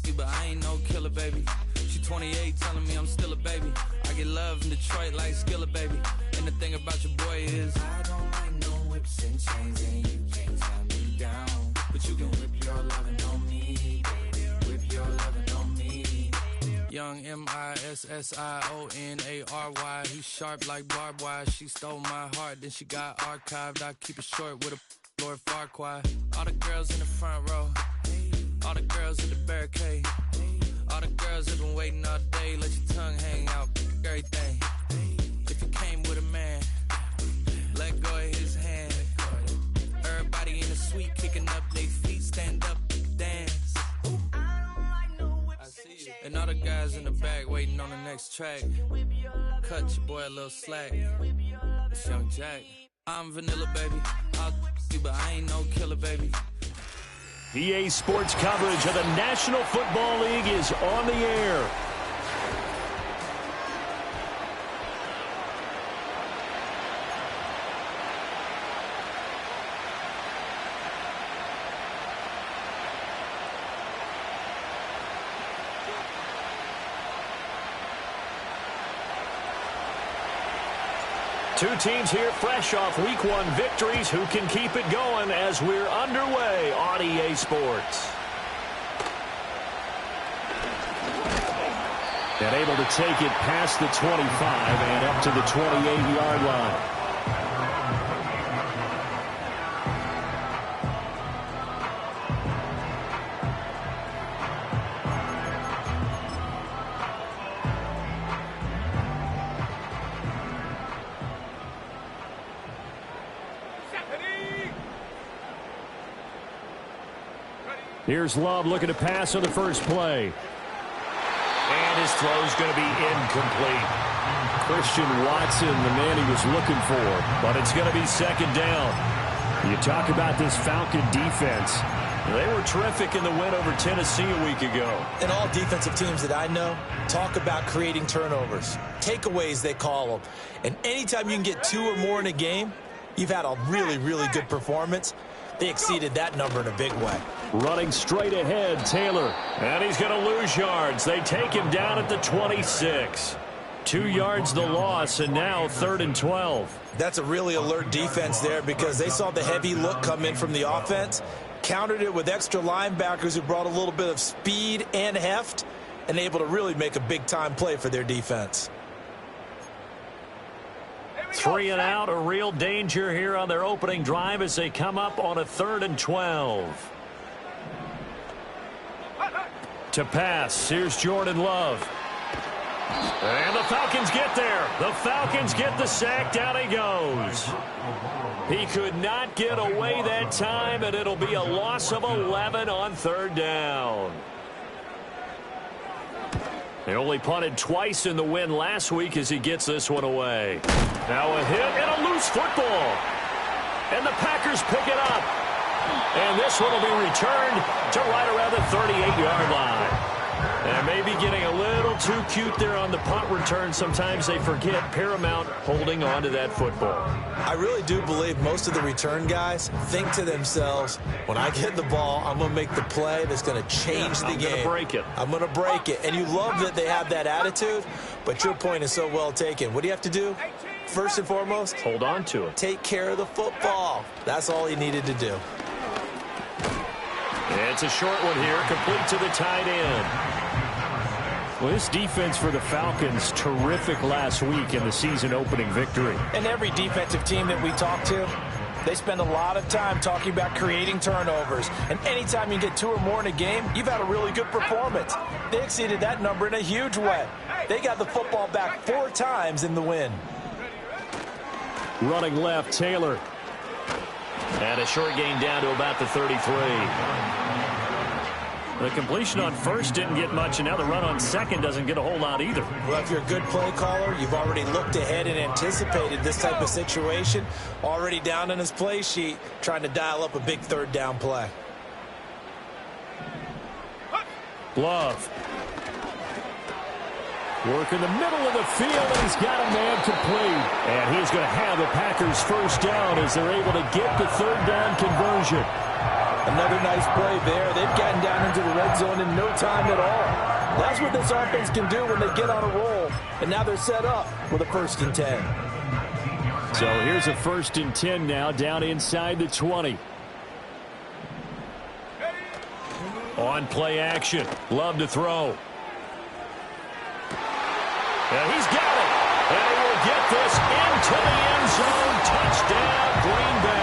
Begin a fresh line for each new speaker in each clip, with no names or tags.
but I ain't no killer, baby. She 28, telling me I'm still a baby. I get love in Detroit like Skillet, baby. And the thing about your boy is I don't like no whips and chains, and you can't tie me down. But you can whip your lovin' on me, baby. Whip your lovin' on me. Young MISSIONARY. He's sharp like barbed wire. She stole my heart, then she got archived. I keep it short with a Lord Farquaad. All the girls in the front row, all the girls in the barricade, all the girls have been waiting all day. Let your tongue hang out, everything. If you came with a man, let go of his hand. Everybody in the suite kicking up their feet, stand up, dance. I see you. And all the guys in the back waiting on the next track. Cut your boy a little slack. It's Young Jack. I'm vanilla, baby. I'll you, but I ain't no killer, baby.
EA Sports coverage of the National Football League is on the air. Two teams here fresh off Week 1 victories. Who can keep it going as we're underway on EA Sports? And able to take it past the 25 and up to the 28-yard line. Here's Love looking to pass on the first play. And his throw's going to be incomplete. Christian Watson, the man he was looking for, but it's going to be second down. You talk about this Falcon defense. They were terrific in the win over Tennessee a week ago.
And all defensive teams that I know talk about creating turnovers. Takeaways, they call them. And anytime you can get 2 or more in a game, you've had a really, really good performance. They exceeded that number in a big way.
Running straight ahead, Taylor. And he's going to lose yards. They take him down at the 26. 2 yards the loss, and now 3rd and 12.
That's a really alert defense there because they saw the heavy look come in from the offense, countered it with extra linebackers who brought a little bit of speed and heft, and able to really make a big-time play for their defense.
3 and out, a real danger here on their opening drive as they come up on a 3rd and 12. To pass, here's Jordan Love. And the Falcons get there. The Falcons get the sack. Down he goes. He could not get away that time, and it'll be a loss of 11 on 3rd down. They only punted twice in the win last week as he gets this one away. Now a hit and a loose football. And the Packers pick it up. And this one will be returned to right around the 38-yard line. And maybe getting a little too cute there on the punt return. Sometimes they forget paramount holding on to that football.
I really do believe most of the return guys think to themselves, when I get the ball, I'm going to make the play that's going to change the game.
I'm going to break it.
I'm going to break it. And you love that they have that attitude, but your point is so well taken. What do you have to do? First and foremost,
hold on to it.
Take care of the football. That's all he needed to do.
It's a short one here, complete to the tight end. Well, this defense for the Falcons, terrific last week in the season-opening victory.
And every defensive team that we talk to, they spend a lot of time talking about creating turnovers. And anytime you get 2 or more in a game, you've had a really good performance. They exceeded that number in a huge way. They got the football back 4 times in the win.
Running left, Taylor. And a short gain down to about the 33. The completion on first didn't get much, and now the run on second doesn't get a whole lot either.
Well, if you're a good play caller, you've already looked ahead and anticipated this type of situation. Already down on his play sheet, trying to dial up a big 3rd down play.
Love. Work in the middle of the field, and he's got a man complete. And he's going to have the Packers first down as they're able to get the 3rd down conversion.
Another nice play there. They've gotten down into the red zone in no time at all. That's what this offense can do when they get on a roll. And now they're set up with a 1st and 10.
So here's a 1st and 10 now, down inside the 20. On play action. Love to throw. And he's got it. And he will get this into the end zone. Touchdown, Green Bay.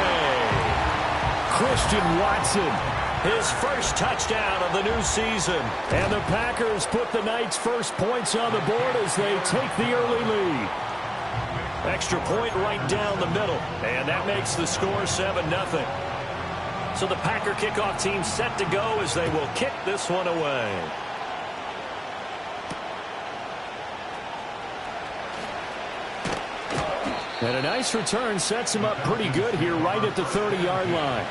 Christian Watson, his first touchdown of the new season. And the Packers put the Knights' first points on the board as they take the early lead. Extra point right down the middle. And that makes the score 7-0. So the Packer kickoff team set to go as they will kick this one away. And a nice return sets him up pretty good here right at the 30-yard line.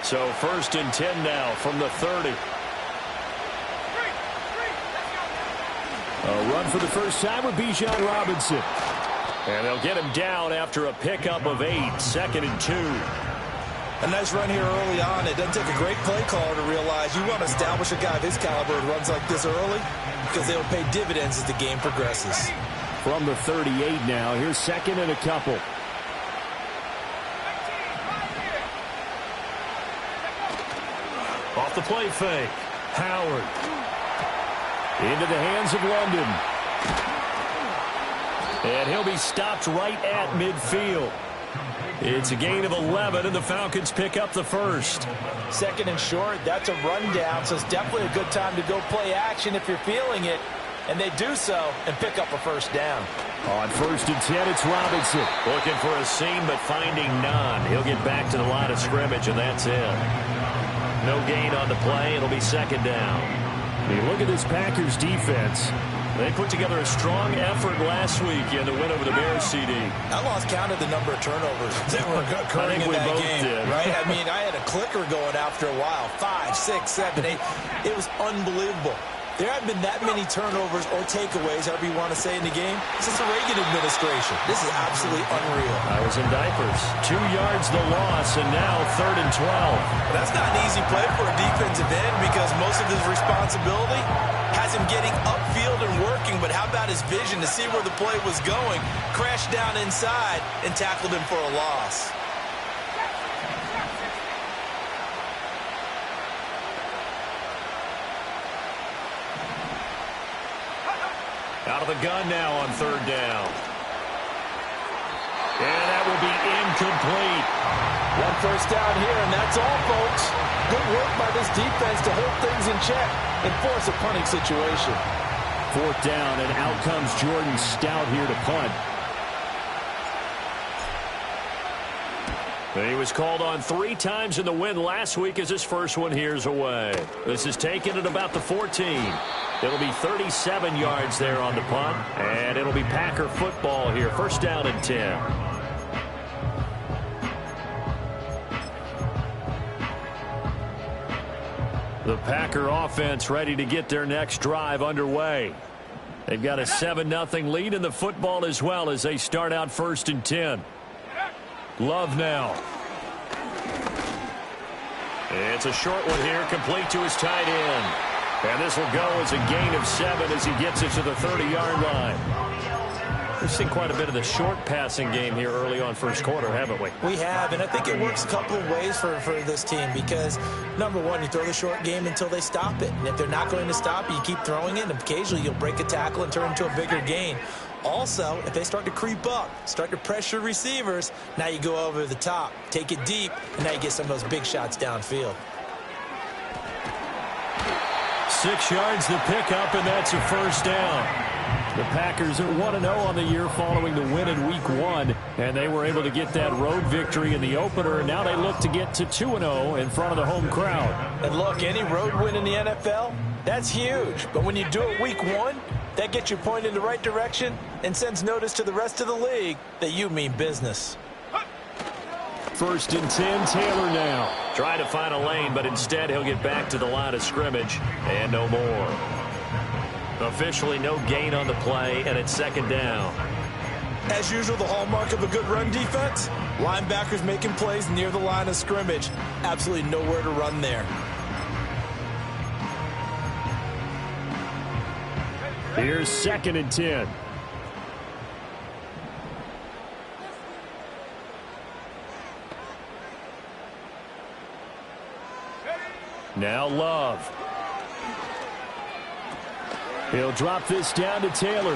So 1st and 10 now from the 30. A run for the first time with Bijan Robinson. And they'll get him down after a pickup of 8, 2nd and 2.
A nice run here early on. It doesn't take a great play caller to realize you want to establish a guy of his caliber who runs like this early because they will pay dividends as the game progresses.
From the 38 now, here's 2nd and a couple. Off the play fake. Howard. Into the hands of London. And he'll be stopped right at midfield. It's a gain of 11, and the Falcons pick up the first.
2nd and short, that's a rundown, so it's definitely a good time to go play action if you're feeling it. And they do so and pick up a 1st down.
On 1st and 10, it's Robinson. Looking for a seam, but finding none. He'll get back to the line of scrimmage, and that's it. No gain on the play. It'll be 2nd down. I mean, look at this Packers defense. They put together a strong effort last week in the win over the Bears, CD.
I lost count of the number of turnovers that were occurring in that game. Right? I mean, I had a clicker going after a while. 5, 6, 7, 8. It was unbelievable. There haven't been that many turnovers or takeaways, however you want to say, in the game since the Reagan administration. This is absolutely unreal.
I was in diapers. 2 yards the loss, and now 3rd and 12.
That's not an easy play for a defensive end because most of his responsibility has him getting upfield and working, but how about his vision to see where the play was going, crashed down inside, and tackled him for a loss.
Out of the gun now on 3rd down. And that will be incomplete.
1 first down here, and that's all, folks. Good work by this defense to hold things in check and force a punting situation.
4th down, and out comes Jordan Stout here to punt. He was called on 3 times in the win last week as his first one here's away. This is taken at about the 14. It'll be 37 yards there on the punt, and it'll be Packer football here. 1st down and 10. The Packer offense ready to get their next drive underway. They've got a 7-0 lead in the football as well as they start out 1st and 10. Love now. It's a short one here, complete to his tight end. And this will go as a gain of 7 as he gets it to the 30-yard line. We've seen quite a bit of the short passing game here early on first quarter, haven't we?
We have, and I think it works a couple of ways for this team because, number one, you throw the short game until they stop it. And if they're not going to stop it, you keep throwing it, and occasionally you'll break a tackle and turn into a bigger gain. Also, if they start to creep up, start to pressure receivers, now you go over the top, take it deep, and now you get some of those big shots downfield.
6 yards the pickup, and that's a 1st down. The Packers are 1-0 on the year following the win in Week 1, and they were able to get that road victory in the opener, and now they look to get to 2-0 in front of the home crowd.
And look, any road win in the NFL, that's huge. But when you do it Week 1, that gets you pointed in the right direction and sends notice to the rest of the league that you mean business.
1st and 10, Taylor now. Trying to find a lane, but instead he'll get back to the line of scrimmage and no more. Officially no gain on the play, and it's 2nd down.
As usual, the hallmark of a good run defense, linebackers making plays near the line of scrimmage. Absolutely nowhere to run there.
Here's 2nd and 10. Now Love. He'll drop this down to Taylor.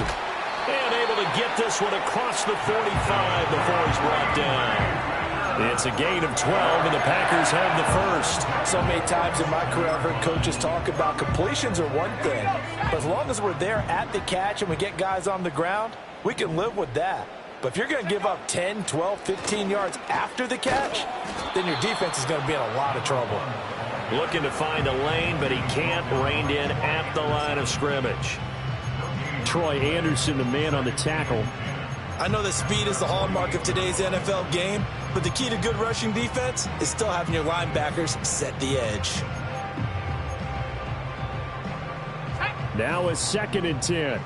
And able to get this one across the 45 before he's brought down. It's a gain of 12, and the Packers have the first.
So many times in my career, I've heard coaches talk about completions are one thing. But as long as we're there at the catch and we get guys on the ground, we can live with that. But if you're going to give up 10, 12, 15 yards after the catch, then your defense is going to be in a lot of trouble.
Looking to find a lane, but he can't. Reined in at the line of scrimmage. Troy Anderson, the man on the tackle.
I know that speed is the hallmark of today's NFL game, but the key to good rushing defense is still having your linebackers set the edge.
Now a 2nd and 10.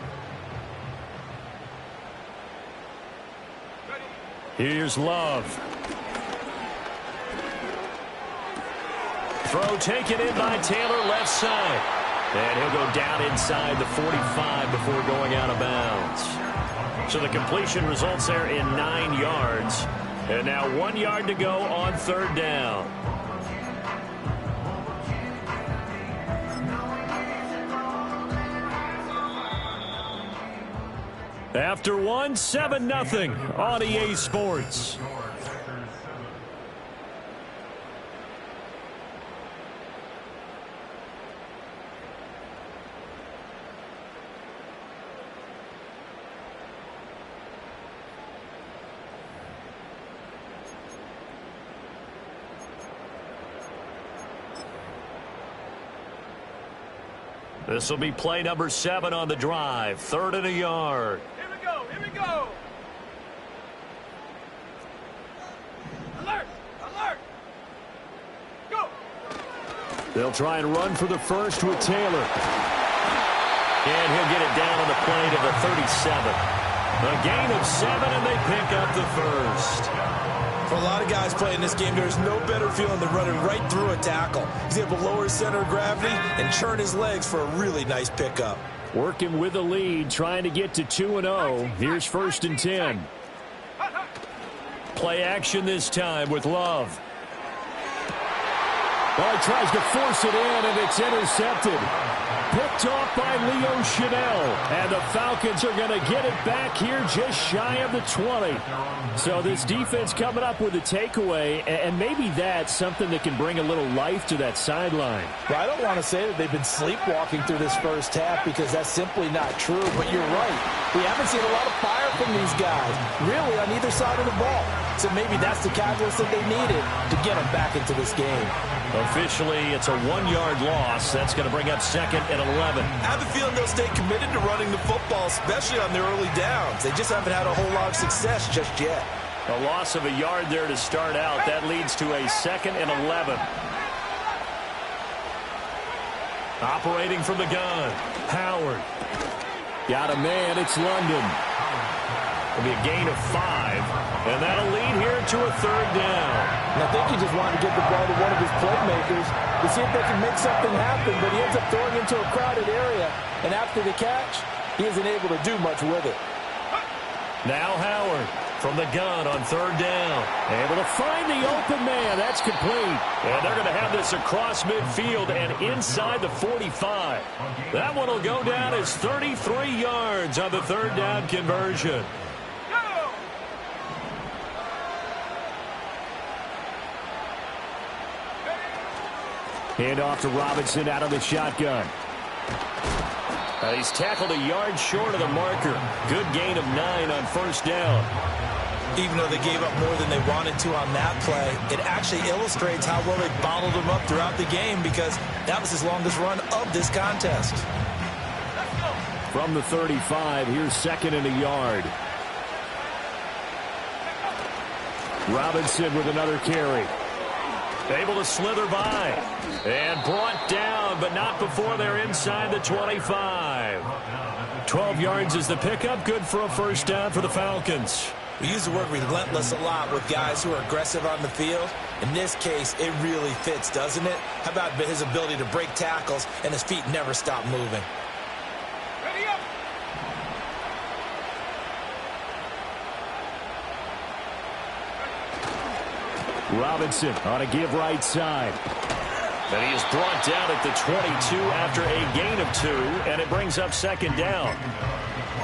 Here's Love. Throw taken in by Taylor, left side. And he'll go down inside the 45 before going out of bounds. So the completion results there in 9 yards. And now 1 yard to go on 3rd down. After 1, 7-0 on EA Sports. This will be play number 7 on the drive. 3rd and a yard.
Here we go. Here we go. Alert. Alert. Go.
They'll try and run for the first with Taylor. And he'll get it down on the play to the 37. A gain of 7, and they pick up the first.
For a lot of guys playing this game, there's no better feeling than running right through a tackle. He's able to lower his center of gravity and churn his legs for a really nice pickup.
Working with the lead, trying to get to 2-0. Here's 1st and 10. Play action this time with Love. Well, he tries to force it in, and it's intercepted. Picked off by Leo Chanel. And the Falcons are going to get it back here just shy of the 20. So this defense coming up with a takeaway, and maybe that's something that can bring a little life to that sideline.
Well, I don't want to say that they've been sleepwalking through this first half because that's simply not true, but you're right. We haven't seen a lot of fire from these guys, really, on either side of the ball. So maybe that's the catalyst that they needed to get them back into this game.
Officially, it's a 1-yard loss. That's going to bring up 2nd and 11.
I have a feeling they'll stay committed to running the football, especially on their early downs. They just haven't had a whole lot of success just yet.
A loss of a yard there to start out. That leads to a 2nd and 11. Operating from the gun. Howard. Got a man. It's London. It'll be a gain of 5. And that'll lead here to a 3rd down.
And I think he just wanted to get the ball to one of his playmakers to see if they can make something happen, but he ends up throwing into a crowded area. And after the catch, he isn't able to do much with it.
Now Howard from the gun on 3rd down. Able to find the open man. That's complete. And they're going to have this across midfield and inside the 45. That one will go down as 33 yards on the 3rd down conversion. Hand off to Robinson out of the shotgun. He's tackled a yard short of the marker. Good gain of 9 on 1st down.
Even though they gave up more than they wanted to on that play, it actually illustrates how well they bottled him up throughout the game because that was his longest run of this contest.
From the 35, here's 2nd and a yard. Robinson with another carry. Able to slither by. And brought down, but not before they're inside the 25. 12 yards is the pickup. Good for a first down for the Falcons.
We use the word relentless a lot with guys who are aggressive on the field. In this case, it really fits, doesn't it? How about his ability to break tackles and his feet never stop moving?
Ready up.
Robinson on a give right side. And he is brought down at the 22 after a gain of 2, and it brings up second down.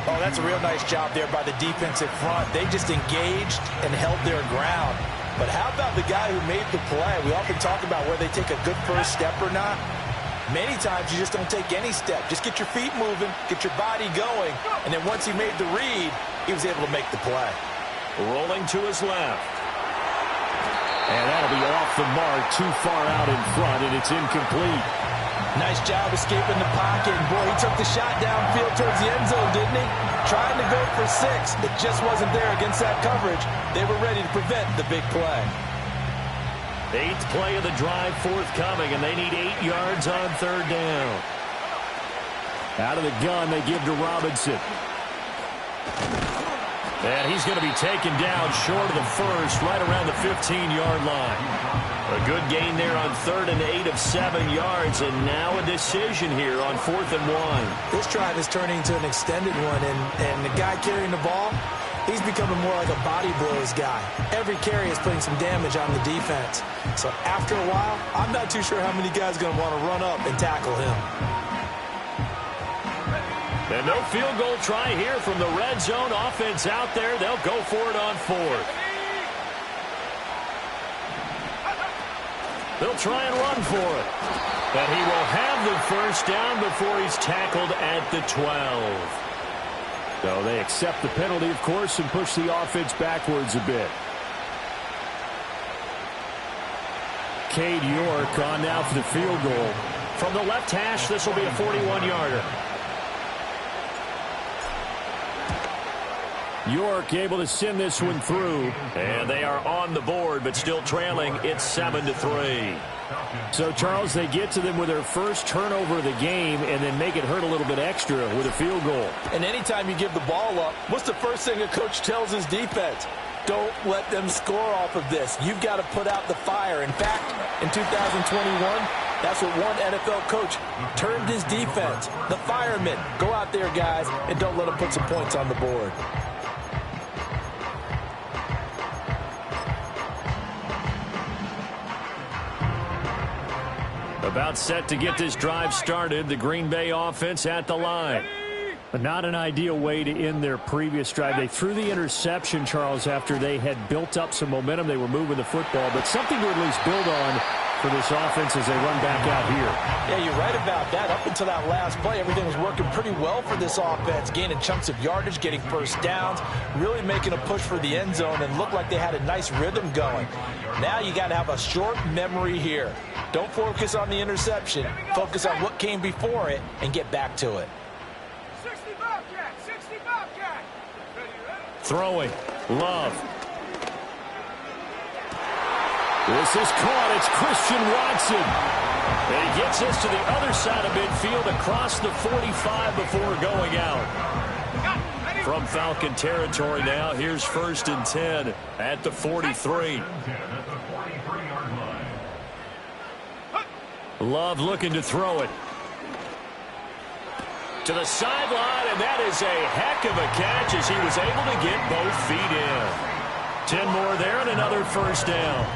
Oh, that's a real nice job there by the defensive front. They just engaged and held their ground. But how about the guy who made the play? We often talk about whether they take a good first step or not. Many times you just don't take any step. Just get your feet moving, get your body going, and then once he made the read, he was able to make the play.
Rolling to his left. And that'll be off the mark, too far out in front, and it's incomplete.
Nice job escaping the pocket. And boy, he took the shot downfield towards the end zone, didn't he? Trying to go for 6. It just wasn't there against that coverage. They were ready to prevent the big play.
8th play of the drive forthcoming, and they need 8 yards on third down. Out of the gun, they give to Robinson. And he's going to be taken down short of the first, right around the 15-yard line. A good gain there on 3rd and 8 of 7 yards, and now a decision here on 4th and 1.
This drive is turning into an extended one, and the guy carrying the ball, he's becoming more like a body blows guy. Every carry is putting some damage on the defense. So after a while, I'm not too sure how many guys are going to want to run up and tackle him.
And no field goal try here from the red zone. Offense out there. They'll go for it on 4th. They'll try and run for it. And he will have the first down before he's tackled at the 12. So they accept the penalty, of course, and push the offense backwards a bit. Cade York on now for the field goal. From the left hash, this will be a 41-yarder. York able to send this one through. And they are on the board, but still trailing. It's 7-3. So, Charles, they get to them with their first turnover of the game and then make it hurt a little bit extra with a field goal.
And anytime you give the ball up, what's the first thing a coach tells his defense? Don't let them score off of this. You've got to put out the fire. In fact, in 2021, that's what one NFL coach termed his defense. The firemen. Go out there, guys, and don't let them put some points on the board.
About set to get this drive started. The Green Bay offense at the line. But not an ideal way to end their previous drive. They threw the interception, Charles, after they had built up some momentum. They were moving the football, but something to at least build on for this offense as they run back out here.
Yeah, you're right about that. Up until that last play, everything was working pretty well for this offense, gaining chunks of yardage, getting first downs, really making a push for the end zone, and looked like they had a nice rhythm going. Now you got to have a short memory here. Don't focus on the interception. Focus on what came before it and get back to it.
60 Bobcat, 60 Bobcat.
Throwing. Love. This is caught. It's Christian Watson. And he gets this to the other side of midfield across the 45 before going out. From Falcon territory now, here's 1st and 10 at the 43. Love looking to throw it. To the sideline, and that is a heck of a catch as he was able to get both feet in. 10 more there and another first down.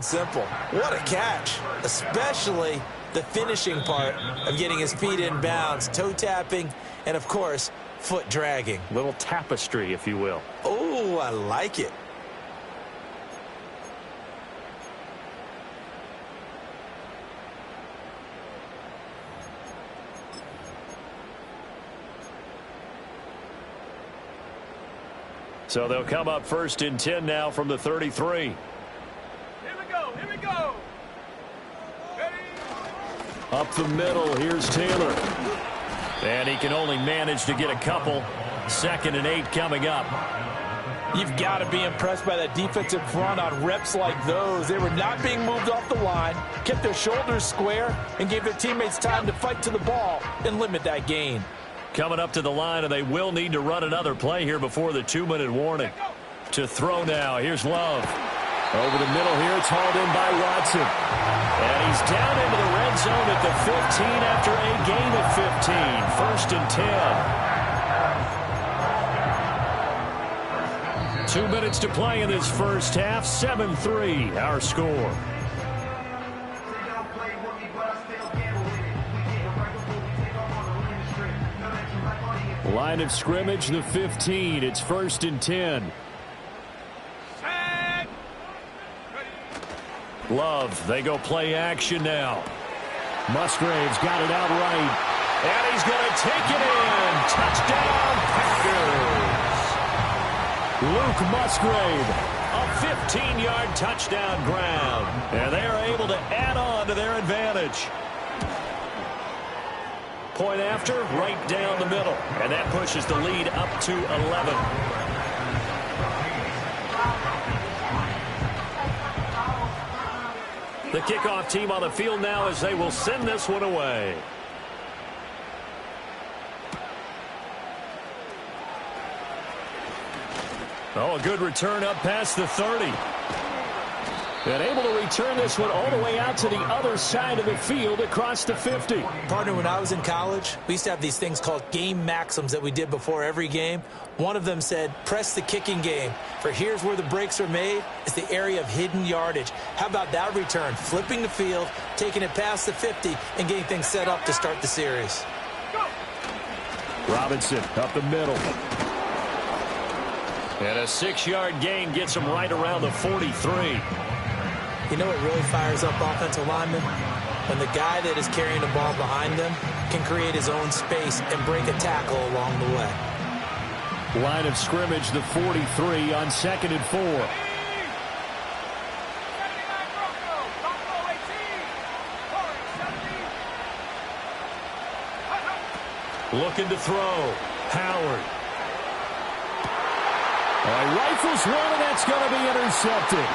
Simple. What a catch, especially the finishing part of getting his feet in bounds, toe tapping, and of course, foot dragging.
Little tapestry, if you will.
Oh, I like it.
So they'll come up 1st and 10 now from the 33.
Here we go. Ready?
Up the middle, here's Taylor. And he can only manage to get a couple. 2nd and 8 coming up.
You've got to be impressed by that defensive front on reps like those. They were not being moved off the line, kept their shoulders square, and gave their teammates time to fight to the ball and limit that gain.
Coming up to the line, and they will need to run another play here before the 2-minute warning. To throw now, here's Love. Over the middle here, it's hauled in by Watson. And he's down into the red zone at the 15 after a gain of 15. 1st and 10. 2 minutes to play in this first half. 7-3, our score. Line of scrimmage, the 15. It's 1st and 10. Love, they go play action now. Musgrave's got it out right. And he's going to take it in. Touchdown, Packers. Luke Musgrave, a 15-yard touchdown ground. And they are able to add on to their advantage. Point after, right down the middle. And that pushes the lead up to 11. The kickoff team on the field now as they will send this one away. Oh, a good return up past the 30. And able to return this one all the way out to the other side of the field across the 50.
Partner, when I was in college, we used to have these things called game maxims that we did before every game. One of them said, press the kicking game. For here's where the breaks are made. It's the area of hidden yardage. How about that return? Flipping the field, taking it past the 50, and getting things set up to start the series.
Robinson up the middle. And a 6-yard gain gets him right around the 43.
You know what really fires up offensive linemen? When the guy that is carrying the ball behind them can create his own space and break a tackle along the way.
Line of scrimmage, the 43 on 2nd and 4. Looking to throw. Howard. Rifles one, and that's going to be intercepted.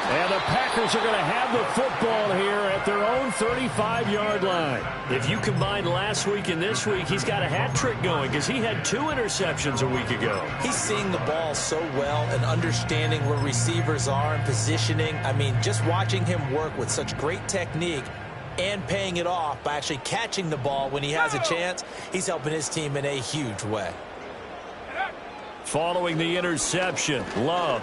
And the Packers are going to have the football here at their own 35-yard line. If you combine last week and this week, he's got a hat trick going because he had 2 interceptions a week ago.
He's seeing the ball so well and understanding where receivers are and positioning. I mean, just watching him work with such great technique and paying it off by actually catching the ball when he has a chance, he's helping his team in a huge way.
Following the interception, Love.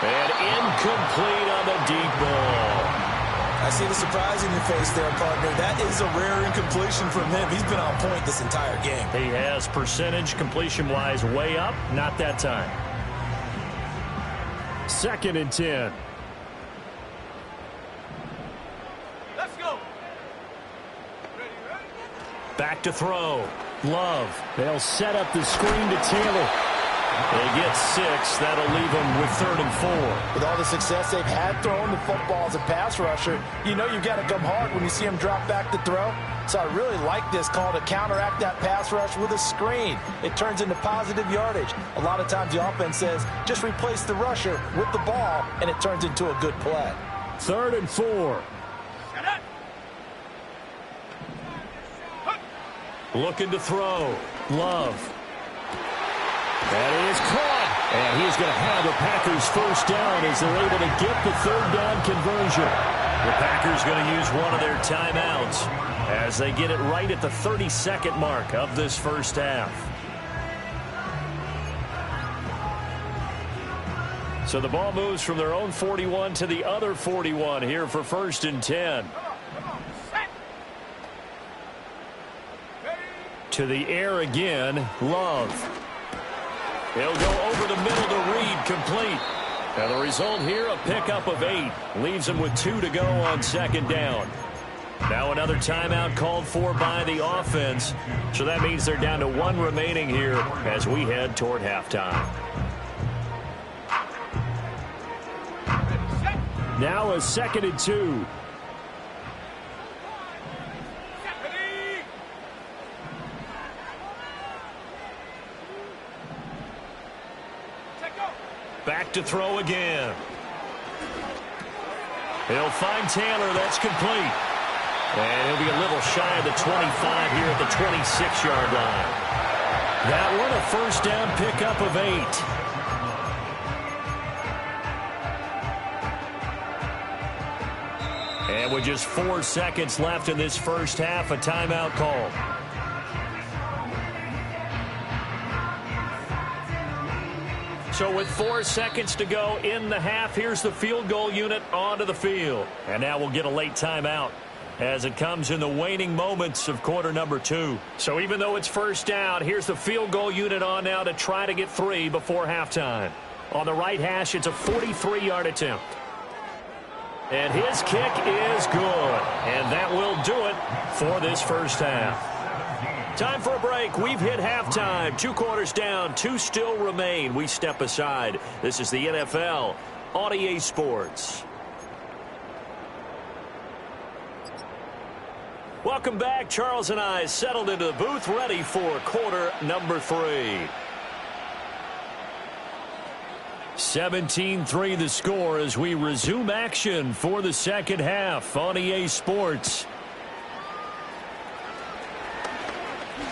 And incomplete on the deep ball.
I see the surprise in your face there, partner. That is a rare incompletion from him. He's been on point this entire game.
He has percentage completion-wise way up. Not that time. 2nd and 10.
Let's go.
Back to throw. Love. They'll set up the screen to Taylor. They get 6. That'll leave them with 3rd and 4.
With all the success they've had throwing the football as a pass rusher, you know you've got to come hard when you see him drop back to throw. So I really like this call to counteract that pass rush with a screen. It turns into positive yardage. A lot of times the offense says, just replace the rusher with the ball, and it turns into a good play.
3rd and 4. Looking to throw. Love. That is caught. And he's going to have the Packers first down as they're able to get the 3rd down conversion. The Packers going to use one of their timeouts as they get it right at the 32nd mark of this first half. So the ball moves from their own 41 to the other 41 here for 1st and 10. To the air again, Love. He'll go over the middle to Reed, complete. And the result here, a pickup of 8. Leaves him with 2 to go on 2nd down. Now another timeout called for by the offense. So that means they're down to 1 remaining here as we head toward halftime. Now a 2nd and 2. to throw again. He'll find Taylor. That's complete. And he'll be a little shy of the 25 here at the 26-yard line. That one a first down pickup of 8. And with just 4 seconds left in this first half, a timeout call. So with 4 seconds to go in the half, here's the field goal unit onto the field. And now we'll get a late timeout as it comes in the waning moments of quarter number 2. So even though it's first down, here's the field goal unit on now to try to get 3 before halftime. On the right hash, it's a 43-yard attempt. And his kick is good. And that will do it for this first half. Time for a break. We've hit halftime. 2 quarters down. 2 still remain. We step aside. This is the NFL on EA Sports. Welcome back. Charles and I settled into the booth, ready for quarter number 3. 17-3 the score as we resume action for the second half on EA Sports.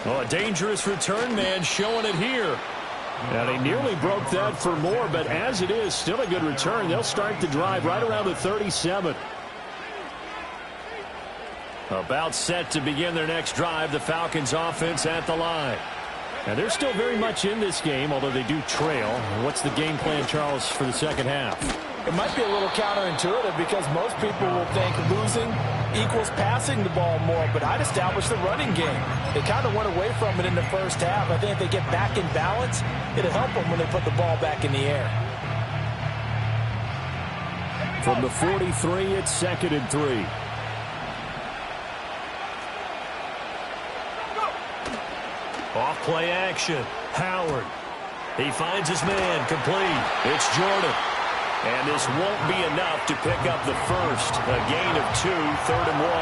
Oh, a dangerous return man showing it here. And he nearly broke that for more, but as it is, still a good return. They'll start the drive right around the 37. About set to begin their next drive, the Falcons offense at the line. Now, they're still very much in this game, although they do trail. What's the game plan, Charles, for the second half?
It might be a little counterintuitive because most people will think losing equals passing the ball more, but I'd establish the running game. They kind of went away from it in the first half. I think if they get back in balance, it'll help them when they put the ball back in the air.
From the 43, it's 2nd and 3. Off play action. Howard. He finds his man. Complete. It's Jordan. And this won't be enough to pick up the first. A gain of 2, 3rd and 1.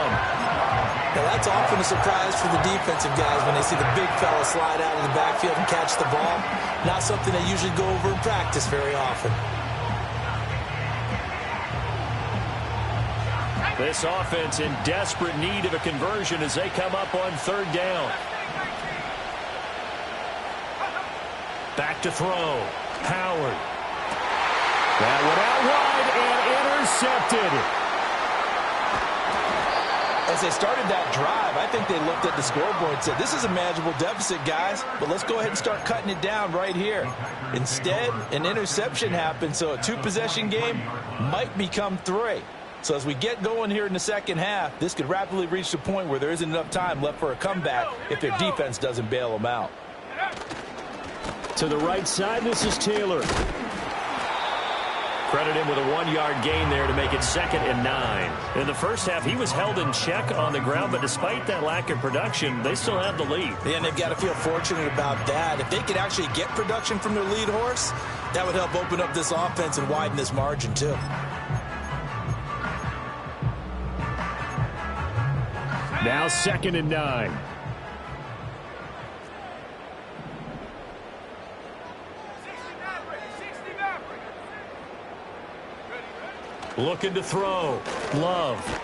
Now that's often a surprise for the defensive guys when they see the big fella slide out of the backfield and catch the ball. Not something they usually go over in practice very often.
This offense in desperate need of a conversion as they come up on 3rd down. Back to throw. Howard. That one out wide and intercepted.
As they started that drive, I think they looked at the scoreboard and said, this is a manageable deficit, guys, but let's go ahead and start cutting it down right here. Instead, an interception happened, so a 2-possession game might become 3. So as we get going here in the second half, this could rapidly reach the point where there isn't enough time left for a comeback if their defense doesn't bail them out.
To the right side, this is Taylor. Credit him with a 1-yard gain there to make it 2nd and 9. In the first half, he was held in check on the ground, but despite that lack of production, they still have the lead.
Yeah, and they've got to feel fortunate about that. If they could actually get production from their lead horse, that would help open up this offense and widen this margin too.
Now 2nd and 9. Looking to throw. Love.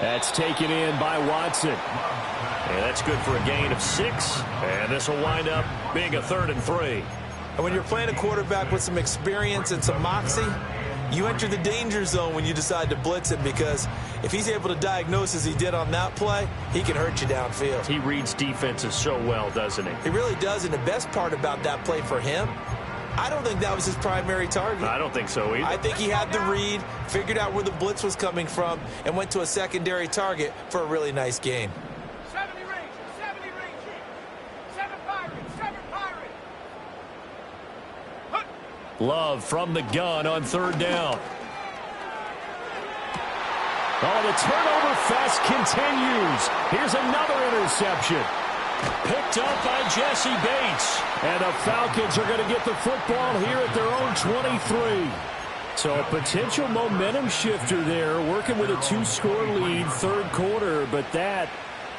That's taken in by Watson. And that's good for a gain of 6. And this will wind up being a 3rd and 3.
And when you're playing a quarterback with some experience and some moxie, you enter the danger zone when you decide to blitz him, because if he's able to diagnose as he did on that play, he can hurt you downfield.
He reads defenses so well, doesn't he?
He really does, and the best part about that play for him, I don't think that was his primary target.
I don't think so either.
I think he had the read, figured out where the blitz was coming from, and went to a secondary target for a really nice gain.
70 range, 7 pirate, 7 pirate.
Love from the gun on 3rd down. Oh, the turnover fest continues. Here's another interception. Picked up by Jesse Bates. And the Falcons are going to get the football here at their own 23. So a potential momentum shifter there, working with a 2-score lead, 3rd quarter. But that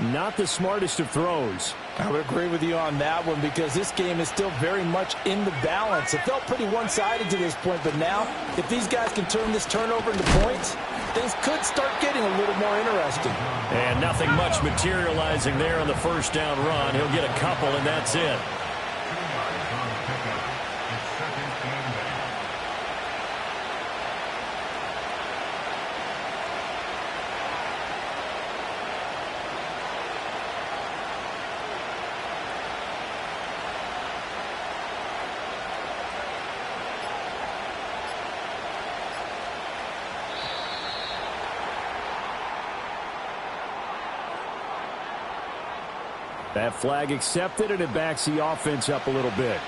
Not the smartest of throws.
I would agree with you on that one because this game is still very much in the balance. It felt pretty one-sided to this point, but now if these guys can turn this turnover into points, things could start getting a little more interesting.
And nothing much materializing there on the first down run. He'll get a couple, and that's it. That flag accepted, and it backs the offense up a little bit.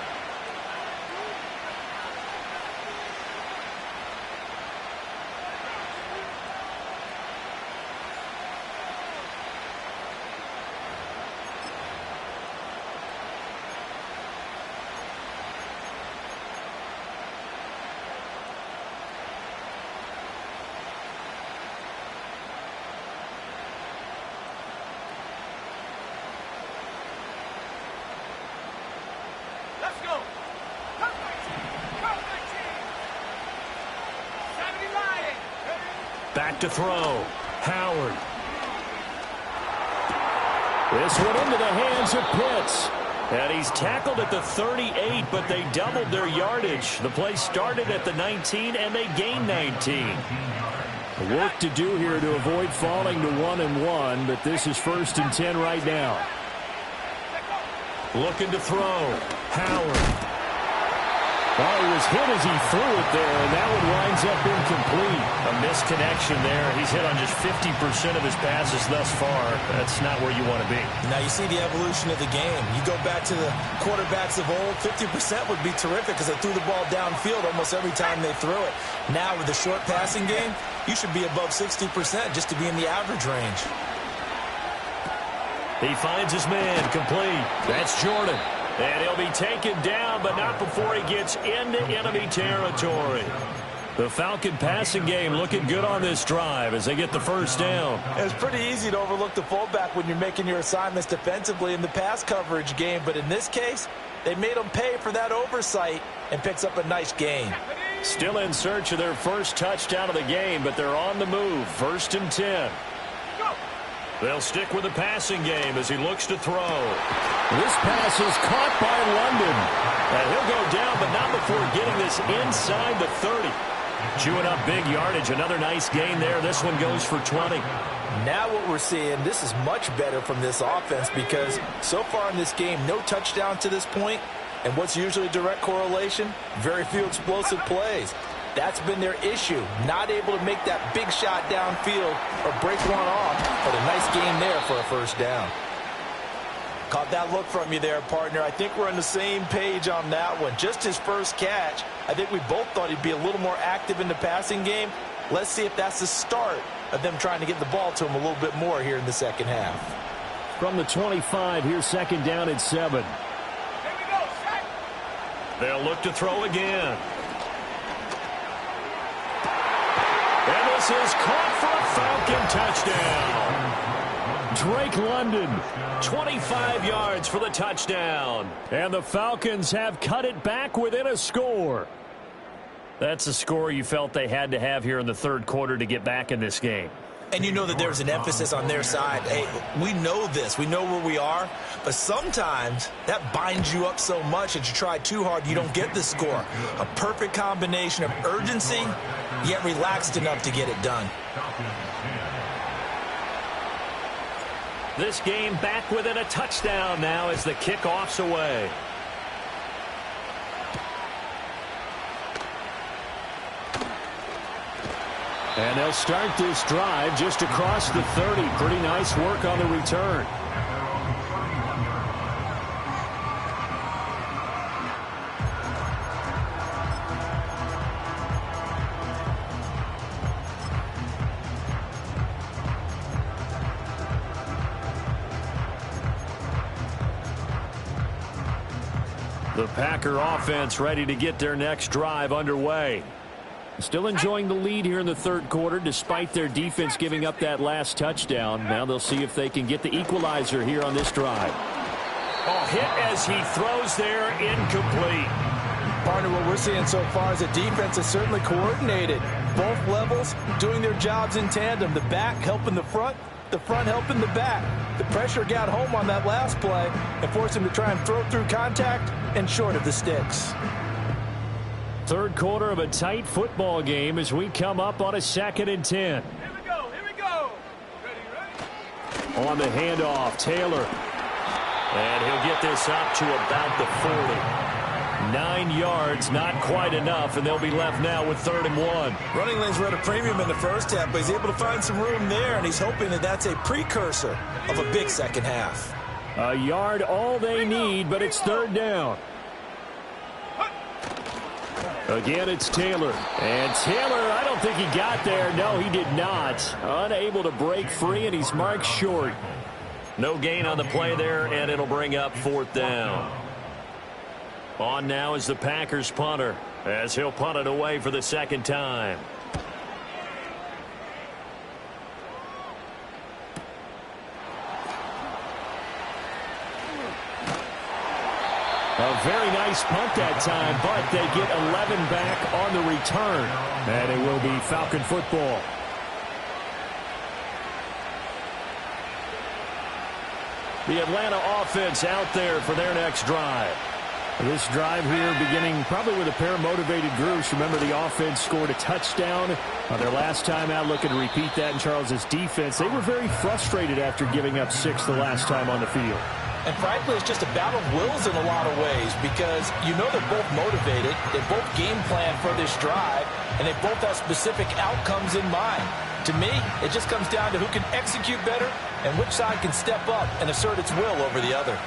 Let's go.
Back to throw. Howard. This one into the hands of Pitts. And he's tackled at the 38, but they doubled their yardage. The play started at the 19, and they gained 19. Work to do here to avoid falling to 1-1, but this is 1st and 10 right now. Looking to throw. Howard. Oh, he was hit as he threw it there, and that one winds up incomplete. A misconnection there. He's hit on just 50% of his passes thus far. That's not where you want to be.
Now you see the evolution of the game. You go back to the quarterbacks of old, 50% would be terrific because they threw the ball downfield almost every time they threw it. Now with the short passing game, you should be above 60% just to be in the average range.
He finds his man complete. That's Jordan. And he'll be taken down, but not before he gets into enemy territory. The Falcon passing game looking good on this drive as they get the first down.
It's pretty easy to overlook the fullback when you're making your assignments defensively in the pass coverage game, but in this case, they made him pay for that oversight and picks up a nice gain.
Still in search of their first touchdown of the game, but they're on the move. 1st and 10. They'll stick with the passing game as he looks to throw. This pass is caught by London. And he'll go down, but not before getting this inside the 30. Chewing up big yardage. Another nice gain there. This one goes for 20.
Now what we're seeing, this is much better from this offense because so far in this game, no touchdown to this point. And what's usually a direct correlation? Very few explosive plays. That's been their issue, not able to make that big shot downfield or break one off, but a nice game there for a first down. Caught that look from you there, partner. I think we're on the same page on that one. Just his first catch. I think we both thought he'd be a little more active in the passing game. Let's see if that's the start of them trying to get the ball to him a little bit more here in the second half.
From the 25, here's 2nd down and 7.
Here we go, set.
They'll look to throw again. And this is caught for a Falcon touchdown. Drake London, 25 yards for the touchdown. And the Falcons have cut it back within a score. That's a score you felt they had to have here in the 3rd quarter to get back in this game.
And you know that there's an emphasis on their side. Hey, we know this. We know where we are. But sometimes that binds you up so much that you try too hard, you don't get the score. A perfect combination of urgency, yet relaxed enough to get it done.
This game back within a touchdown now as the kickoff's away. And they'll start this drive just across the 30. Pretty nice work on the return. The Packer offense ready to get their next drive underway. Still enjoying the lead here in the third quarter despite their defense giving up that last touchdown. Now they'll see if they can get the equalizer here on this drive.
Oh, hit as he throws there, incomplete. Partner, what we're seeing so far is the defense is certainly coordinated. Both levels doing their jobs in tandem. The back helping the front helping the back. The pressure got home on that last play and forced him to try and throw through contact and short of the sticks.
Third quarter of a tight football game as we come up on a 2nd and 10.
Here we go, here we go. Ready?
On the handoff, Taylor. And he'll get this up to about the 40. 9 yards, not quite enough, and they'll be left now with 3rd and 1.
Running lanes were at a premium in the first half, but he's able to find some room there, and he's hoping that that's a precursor of a big second half.
A yard all they need, but it's 3rd down. Again, it's Taylor. And Taylor, I don't think he got there. No, he did not. Unable to break free, and he's marked short. No gain on the play there, and it'll bring up 4th down. On now is the Packers punter, as he'll punt it away for the 2nd time. A very nice punt that time, but they get 11 back on the return. And it will be Falcon football. The Atlanta offense out there for their next drive. This drive here beginning probably with a pair of motivated groups. Remember, the offense scored a touchdown on their last time out. Looking to repeat that in Charles's defense. They were very frustrated after giving up 6 the last time on the field.
And frankly, it's just a battle of wills in a lot of ways because you know they're both motivated. They both game plan for this drive, and they both have specific outcomes in mind. To me, it just comes down to who can execute better and which side can step up and assert its will over the other.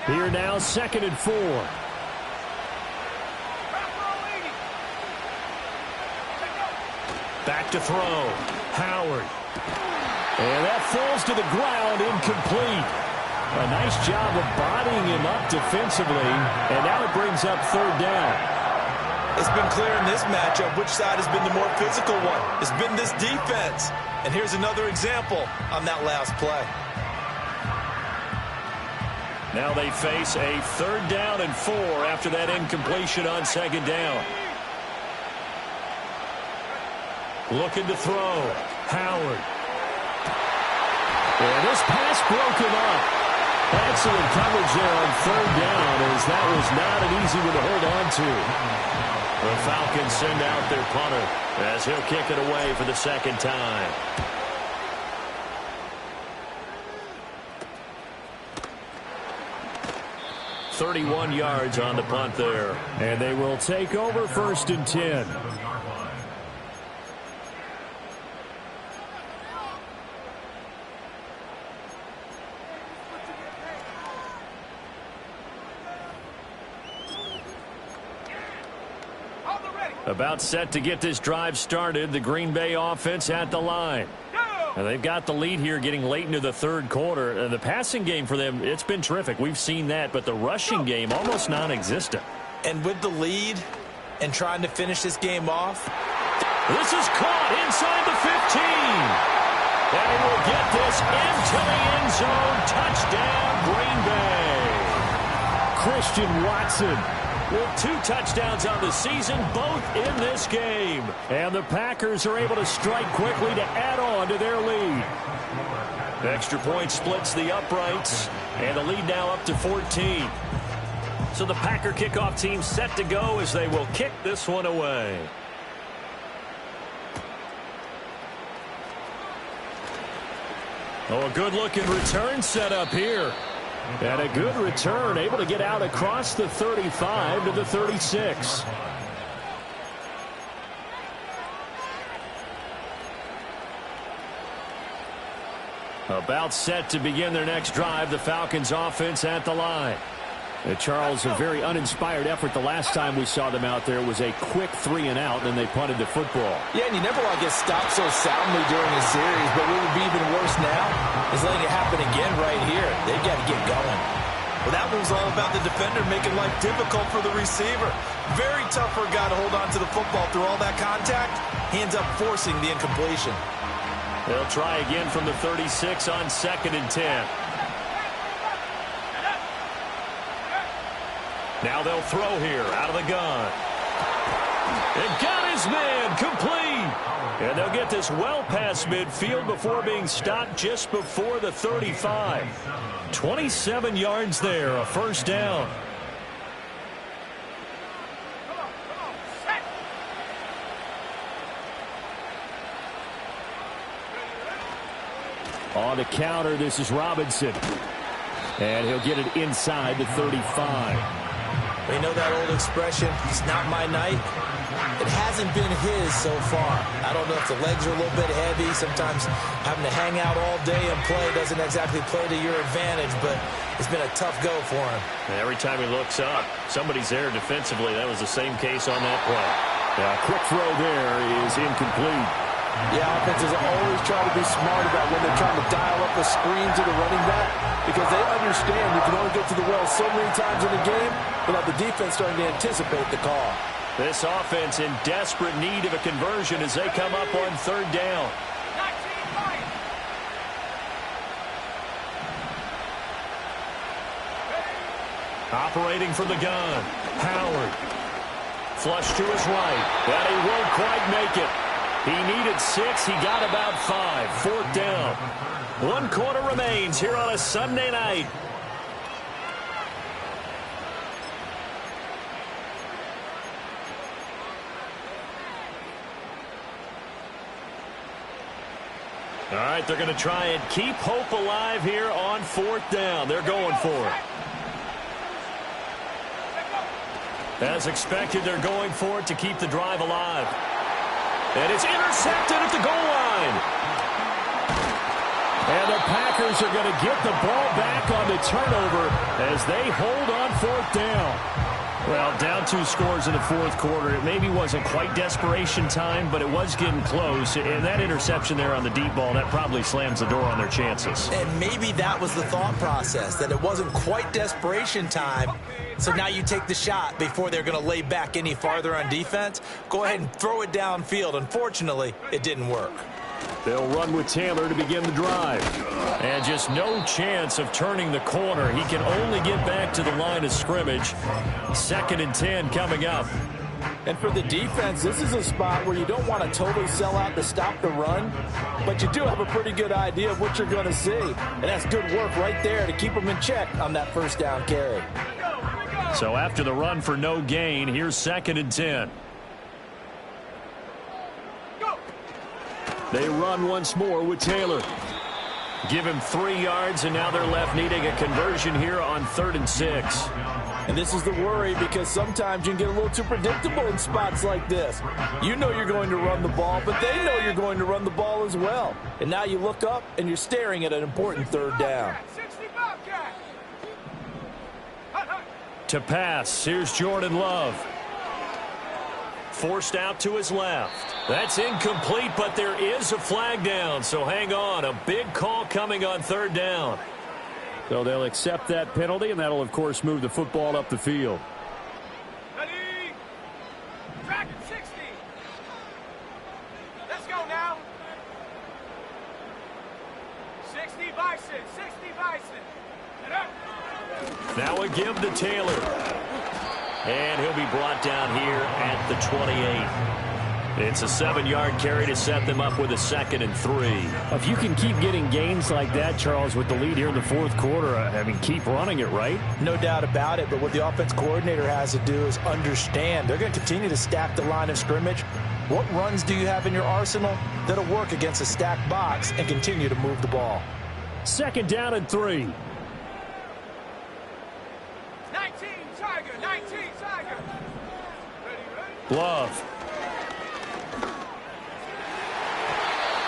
Here now, 2nd and 4. Back to throw. Howard. And that falls to the ground, incomplete. A nice job of bodying him up defensively, and now it brings up 3rd down.
It's been clear in this matchup which side has been the more physical one. It's been this defense. And here's another example on that last play.
Now they face a 3rd down and 4 after that incompletion on 2nd down. Looking to throw. Howard. And this pass broken up. Excellent coverage there on 3rd down, as that was not an easy one to hold on to. The Falcons send out their punter as he'll kick it away for the 2nd time. .31 yards on the punt there. And they will take over 1st and 10. About set to get this drive started. The Green Bay offense at the line. And they've got the lead here getting late into the 3rd quarter. The passing game for them, it's been terrific. We've seen that, but the rushing game almost non-existent.
And with the lead and trying to finish this game off.
This is caught inside the 15. And he will get this into the end zone. Touchdown, Green Bay. Christian Watson with 2 touchdowns on the season, both in this game. And the Packers are able to strike quickly to add on to their lead. Extra point splits the uprights, and the lead now up to 14. So the Packer kickoff team set to go as they will kick this one away. Oh, a good-looking return set up here. And a good return, able to get out across the 35 to the 36. About set to begin their next drive, the Falcons offense at the line. Charles, a very uninspired effort. The last time we saw them out there was a quick 3 and out, and then they punted the football.
Yeah, and you never want to get stopped so soundly during a series, but what would be even worse now is letting it happen again right here. They've got to get going.
Well, that was all about the defender making life difficult for the receiver. Very tough for a guy to hold on to the football through all that contact. He ends up forcing the incompletion.
They'll try again from the 36 on 2nd and 10. Now they'll throw here out of the gun. And got his man complete. And they'll get this well past midfield before being stopped just before the 35. 27 yards there, a first down. On the counter, this is Robinson. And he'll get it inside the 35.
You know that old expression, it's not my night? It hasn't been his so far. I don't know if the legs are a little bit heavy. Sometimes having to hang out all day and play doesn't exactly play to your advantage, but it's been a tough go for him.
And every time he looks up, somebody's there defensively. That was the same case on that play. A quick throw there is incomplete.
Yeah, offenses always try to be smart about when they're trying to dial up a screen to the running back because they understand you can only get to the well so many times in the game without the defense starting to anticipate the call.
This offense in desperate need of a conversion as they come up on 3rd down. Operating from the gun, Howard. Flush to his right, and he won't quite make it. He needed 6. He got about 5. 4th down. 1 quarter remains here on a Sunday night. All right, they're going to try and keep hope alive here on 4th down. They're going for it. As expected, they're going for it to keep the drive alive. And it's intercepted at the goal line. And the Packers are going to get the ball back on the turnover as they hold on 4th down. Well, down 2 scores in the 4th quarter. It maybe wasn't quite desperation time, but it was getting close. And that interception there on the deep ball, that probably slams the door on their chances.
And maybe that was the thought process, that it wasn't quite desperation time. So now you take the shot before they're going to lay back any farther on defense. Go ahead and throw it downfield. Unfortunately, it didn't work.
They'll run with Taylor to begin the drive. And just no chance of turning the corner. He can only get back to the line of scrimmage. 2nd and 10 coming up.
And for the defense, this is a spot where you don't want to totally sell out to stop the run, but you do have a pretty good idea of what you're going to see. And that's good work right there to keep them in check on that 1st down carry.
So after the run for no gain, here's 2nd and 10. They run once more with Taylor. Give him 3 yards, and now they're left needing a conversion here on 3rd and 6.
And this is the worry because sometimes you can get a little too predictable in spots like this. You know you're going to run the ball, but they know you're going to run the ball as well. And now you look up, and you're staring at an important 3rd down.
To pass, here's Jordan Love. Forced out to his left. That's incomplete, but there is a flag down, so hang on. A big call coming on 3rd down. So they'll accept that penalty, and that'll, of course, move the football up the field.
Ready? Track at 60. Let's go now. 60 Bison. 60 Bison. Get up.
Now a give to Taylor. And he'll be brought down here at the 28. It's a 7-yard carry to set them up with a 2nd and 3. If you can keep getting gains like that, Charles, with the lead here in the 4th quarter, I mean, keep running it, right?
No doubt about it, but what the offense coordinator has to do is understand. They're going to continue to stack the line of scrimmage. What runs do you have in your arsenal that'll work against a stacked box and continue to move the ball?
2nd down and 3.
19 Tiger. 19 Tiger. Ready?
Love.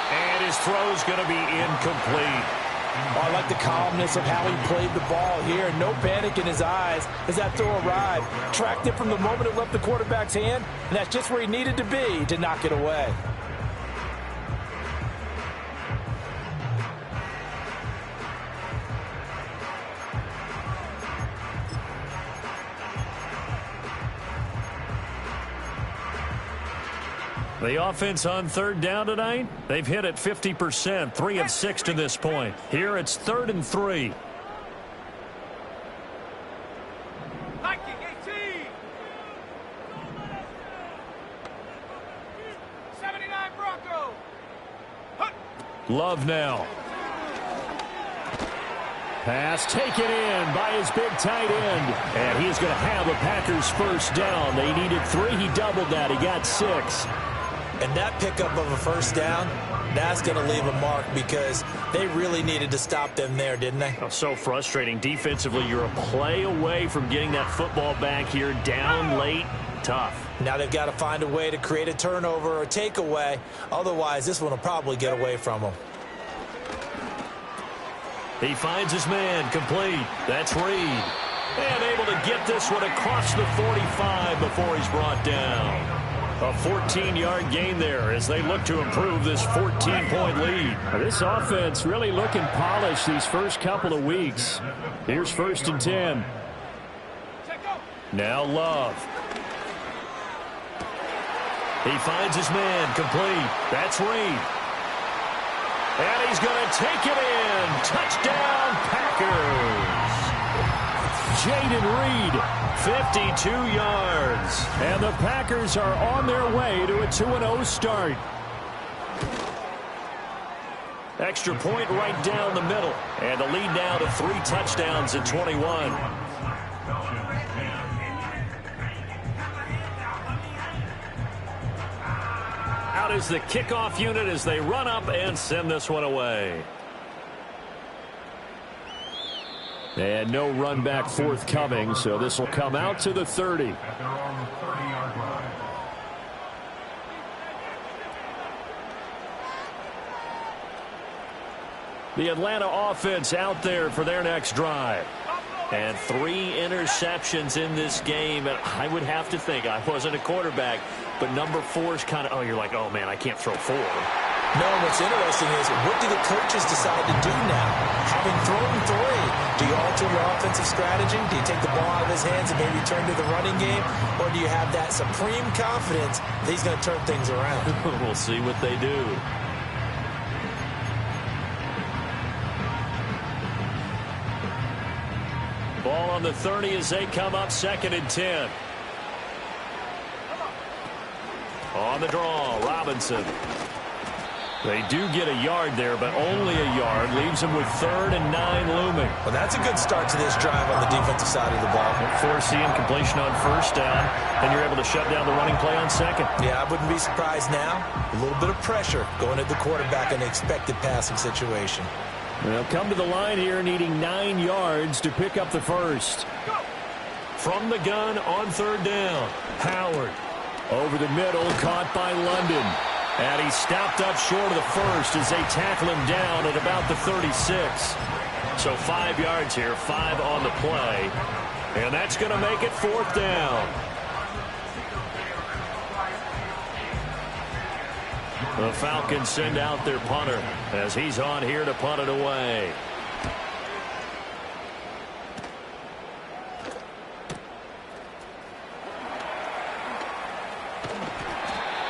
And his throw's going to be incomplete.
Oh, I like the calmness of how he played the ball here. No panic in his eyes as that throw arrived. Tracked it from the moment it left the quarterback's hand, and that's just where he needed to be to knock it away.
The offense on third down tonight, they've hit it 50%, 3 of 6 to this point. Here it's 3rd and 3.
Hiking 18. 79 Bronco.
Love now. Pass taken in by his big tight end. And he's going to have a Packers first down. They needed 3. He doubled that. He got 6.
And that pickup of a first down, that's going to leave a mark because they really needed to stop them there, didn't they?
Oh, so frustrating. Defensively, you're a play away from getting that football back here. Down late, tough.
Now they've got to find a way to create a turnover or a takeaway. Otherwise, this one will probably get away from them.
He finds his man, complete. That's Reed. And able to get this one across the 45 before he's brought down. A 14-yard gain there as they look to improve this 14-point lead. This offense really looking polished these first couple of weeks. Here's 1st and 10. Now Love. He finds his man, complete. That's Reed. And he's going to take it in. Touchdown, Packers. Jaden Reed, 52 yards. And the Packers are on their way to a 2-0 start. Extra point right down the middle. And the lead now to 3 touchdowns at 21. Out is the kickoff unit as they run up and send this one away. And no run back forthcoming, so this will come out to the 30. The Atlanta offense out there for their next drive. And 3 interceptions in this game. And I would have to think, I wasn't a quarterback, but number 4 is kind of, oh, you're like, oh, man, I can't throw 4.
No, what's interesting is what do the coaches decide to do now? Having thrown 3, do you alter your offensive strategy? Do you take the ball out of his hands and maybe turn to the running game? Or do you have that supreme confidence that he's going to turn things around?
We'll see what they do. Ball on the 30 as they come up 2nd and 10. On the draw, Robinson. They do get a yard there, but only a yard. Leaves them with 3rd and 9 looming.
Well, that's a good start to this drive on the defensive side of the ball.
Forcing completion on 1st down, and you're able to shut down the running play on 2nd.
Yeah, I wouldn't be surprised now. A little bit of pressure going at the quarterback in an expected passing situation.
They'll come to the line here needing 9 yards to pick up the first. From the gun on 3rd down, Howard. Over the middle, caught by London. And he stopped up short of the first as they tackle him down at about the 36. So 5 yards here, 5 on the play. And that's going to make it 4th down. The Falcons send out their punter as he's on here to punt it away.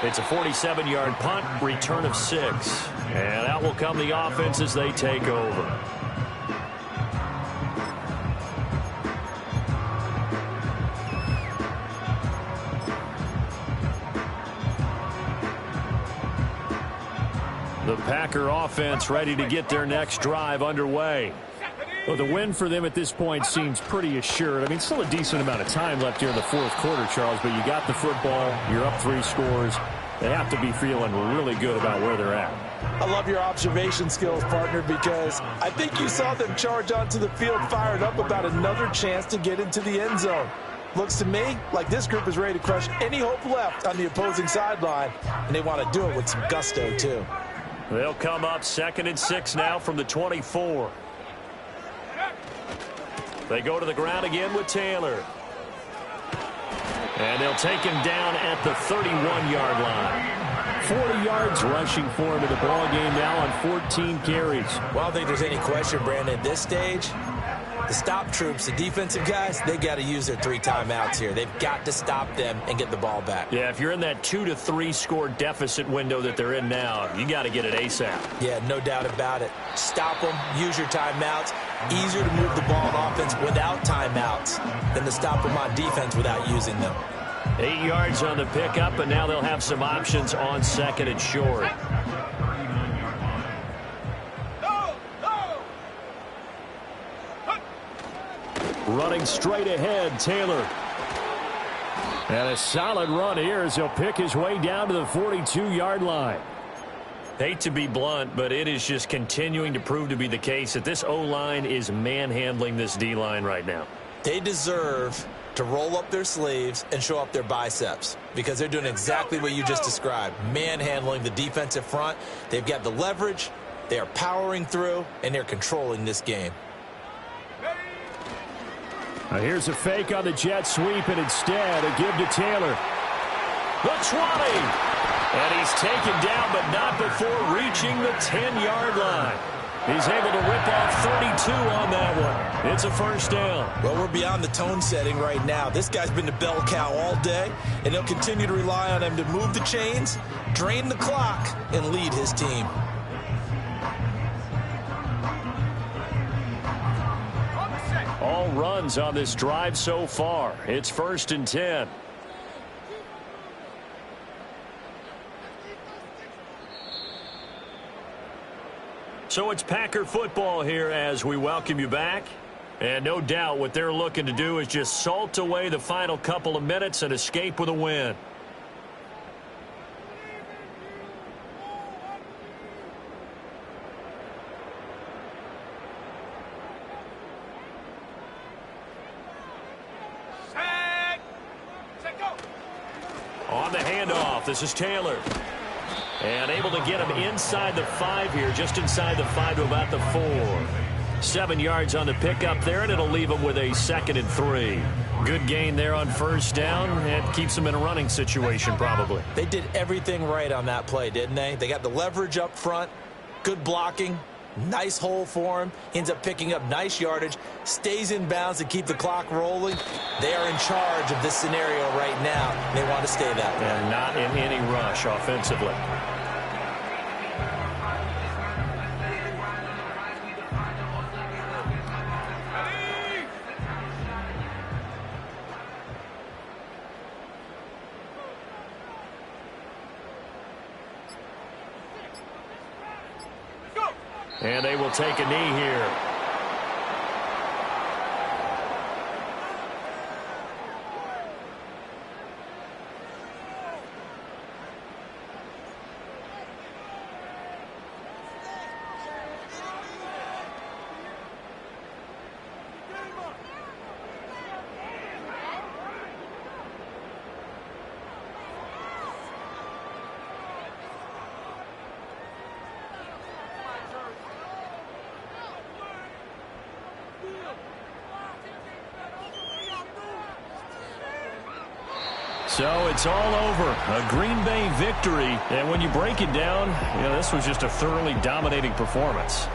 It's a 47-yard punt, return of 6. And out will come the offense as they take over. The Packer offense ready to get their next drive underway. Well, the win for them at this point seems pretty assured. I mean, still a decent amount of time left here in the 4th quarter, Charles, but you got the football, you're up 3 scores. They have to be feeling really good about where they're at.
I love your observation skills, partner, because I think you saw them charge onto the field fired up about another chance to get into the end zone. Looks to me like this group is ready to crush any hope left on the opposing sideline, and they want to do it with some gusto, too.
They'll come up 2nd and 6 now from the 24. They go to the ground again with Taylor. And they'll take him down at the 31-yard line. 40 yards rushing for him in the ball game now on 14 carries.
Well, I don't think there's any question, Brandon, at this stage, the stop troops, the defensive guys, they got to use their 3 timeouts here. They've got to stop them and get the ball back.
Yeah, if you're in that 2 to 3 score deficit window that they're in now, you got to get it ASAP.
Yeah, no doubt about it. Stop them, use your timeouts. Easier to move the ball on offense without timeouts than to stop them on defense without using them.
8 yards on the pickup, and now they'll have some options on 2nd and short. Running straight ahead, Taylor. And a solid run here as he'll pick his way down to the 42-yard line. Hate to be blunt, but it is just continuing to prove to be the case that this O-line is manhandling this D-line right now.
They deserve to roll up their sleeves and show up their biceps because they're doing exactly what you just described, manhandling the defensive front. They've got the leverage, they are powering through, and they're controlling this game.
Now here's a fake on the jet sweep, and instead a give to Taylor. The 20! And he's taken down, but not before reaching the 10-yard line. He's able to rip off 32 on that one. It's a first down.
Well, we're beyond the tone setting right now. This guy's been the bell cow all day, and they'll continue to rely on him to move the chains, drain the clock, and lead his team.
All runs on this drive so far. It's 1st and 10. So it's Packer football here as we welcome you back. And no doubt what they're looking to do is just salt away the final couple of minutes and escape with a win. On the handoff, this is Taylor. And able to get him inside the 5 here, just inside the 5 to about the 4. 7 yards on the pickup there, and it'll leave him with a 2nd and 3. Good gain there on first down, and keeps him in a running situation probably.
They did everything right on that play, didn't they? They got the leverage up front, good blocking, nice hole for him. He ends up picking up nice yardage, stays in bounds to keep the clock rolling. They are in charge of this scenario right now. They want to stay that way.
And not in any rush offensively. And they will take a knee here. So it's all over. A Green Bay victory. And when you break it down, this was just a thoroughly dominating performance.